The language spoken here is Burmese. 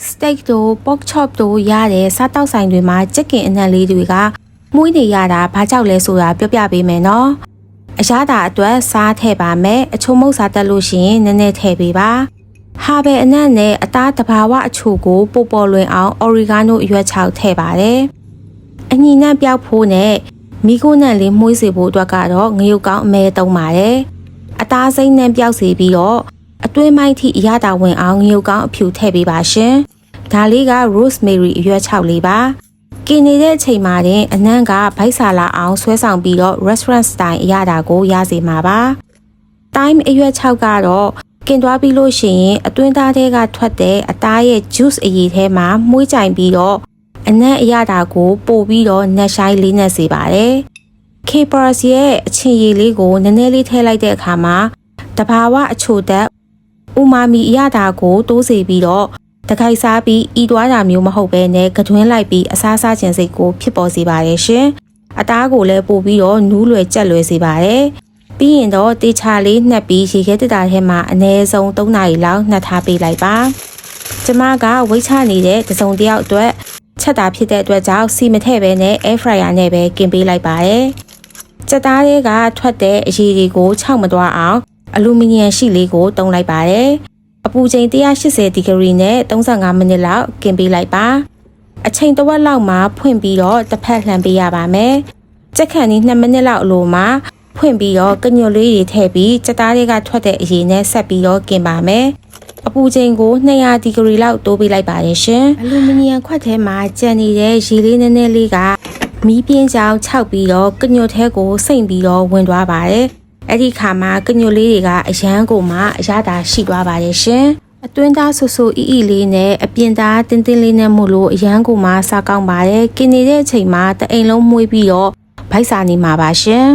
steak တို့ pork chop တို့ရတဲ့စားတောက်ဆိုင်တွေမှာချက်ကင်အနံ့လေးတွေကမှုန့်နေရတာဘာကြောင့်လဲဆိုတာပြောပြပေးမယ်နော်အရသာအတွက်စားထည့်ပါမယ်အချို့မုတ်စားတက်လို့ရှိရင်နည်းနည်းထည့်ပေးပါဟာဘယ်အနံ့နဲ့အသားတဘာဝအချို့ကိုပိုပေါ်လွင်အောင် oregano အရွက်ချောက်ထည့်ပါတယ်အညီနံ့ပြောက်ဖို့နဲ့မီးခိုးနံ့လေးမှုေးစေဖို့အတွက်ကတော့ငရုတ်ကောင်းအမဲသုံးပါတယ်အသားစိမ့်နံ့ပြောက်စေပြီးတော့အတွင်းမိုက်ထိအရသာဝင်အောင်ငရုတ်ကောင်းအဖြူထည့်ပေးပါရှင်ဒါလေးက rosemary အရွက်ချောက်လေးပါกินနေတဲ့အချိန်မှာတင်အနံ့ကဗိုက်စာလာအောင်ဆွဲဆောင်ပြီးတော့ restaurant style အရသာကိုရစေမှာပါ time အရွက်6ကတော့กินသွားပြီးလို့ရှိရင်အတွင်းသားတွေကထွက်တဲ့အသားရဲ့ juice အရည်ထဲမှာမှုေးကြိုင်ပြီးတော့အနံ့အရသာကိုပို့ပြီးတော့နက်ရှိုင်းလေးနဲ့စေပါတယ် Capers ရဲ့အချင်ရည်လေးကိုနည်းနည်းလေးထည့်လိုက်တဲ့အခါမှာတဘာဝအချိုတက်ဥမာမီအရသာကိုတိုးစေပြီးတော့တခိုက်စားပြီးဤသွားတာမျိုးမဟုတ်ဘဲနဲ့ကတွင်းလိုက်ပြီးအစားစားခြင်းစိတ်ကိုဖြစ်ပေါ်စေပါတယ်ရှင်အသားကိုလည်းပို့ပြီးတော့နူးလွယ်ကြက်လွယ်စေပါတယ်ပြီးရင်တော့တေချာလေးနှက်ပြီးရေခဲတက်တာထဲမှာအနည်းဆုံး3နာရီလောက်နှက်ထားပေးလိုက်ပါကျမကဝိတ်ချနေတဲ့တစုံတစ်ယောက်အတွက်ချက်တာဖြစ်တဲ့အတွက်ကြောင့်စီမထည့်ဘဲနဲ့ air fryer နဲ့ပဲกินပေးလိုက်ပါတယ်ကြက်သားတွေကထွက်တဲ့အရည်တွေကိုခြောက်မသွားအောင်အလူမီနီယံရှိလေးကိုတုံးလိုက်ပါတယ်အပူချိန်180ဒီဂရီနဲ့35မိနစ်လောက်กินပေးလိုက်ပါအချိန်တစ်ဝက်လောက်မှာဖွင့်ပြီးတော့တစ်ဖက်လှန်ပေးရပါမယ်ကြက်ခန့်ဒီ2မိနစ်လောက်အလိုမှာဖွင့်ပြီးတော့ကညွတ်လေးတွေထည့်ပြီးကြက်သားတွေကထွက်တဲ့အရည်နဲ့ဆက်ပြီးတော့กินပါမယ်အပူချိန်ကို200ဒီဂရီလောက်တိုးပေးလိုက်ပါတယ်ရှင်အလူမီနီယံခွက်ထဲမှာကျန်နေတဲ့ရေလေးနည်းနည်းလေးကမီးပြင်းကြောင်ခြောက်ပြီးတော့ကညွတ်ထဲကိုစိမ့်ပြီးတော့ဝင်သွားပါတယ်အဲ့ဒီခါမှာကညွတ်လေးတွေကအရန်ကိုမှအရသာရှိသွားပါတယ်ရှင်အတွင်းသားဆူဆူအီအီလေးနဲ့အပြင်သားတင်းတင်းလေးနဲ့မို့လို့အရန်ကိုမှစားကောင်းပါတယ်กินနေတဲ့အချိန်မှာတအိမ်လုံးမှုေးပြီးတော့ဗိုက်စာနေမှာပါရှင်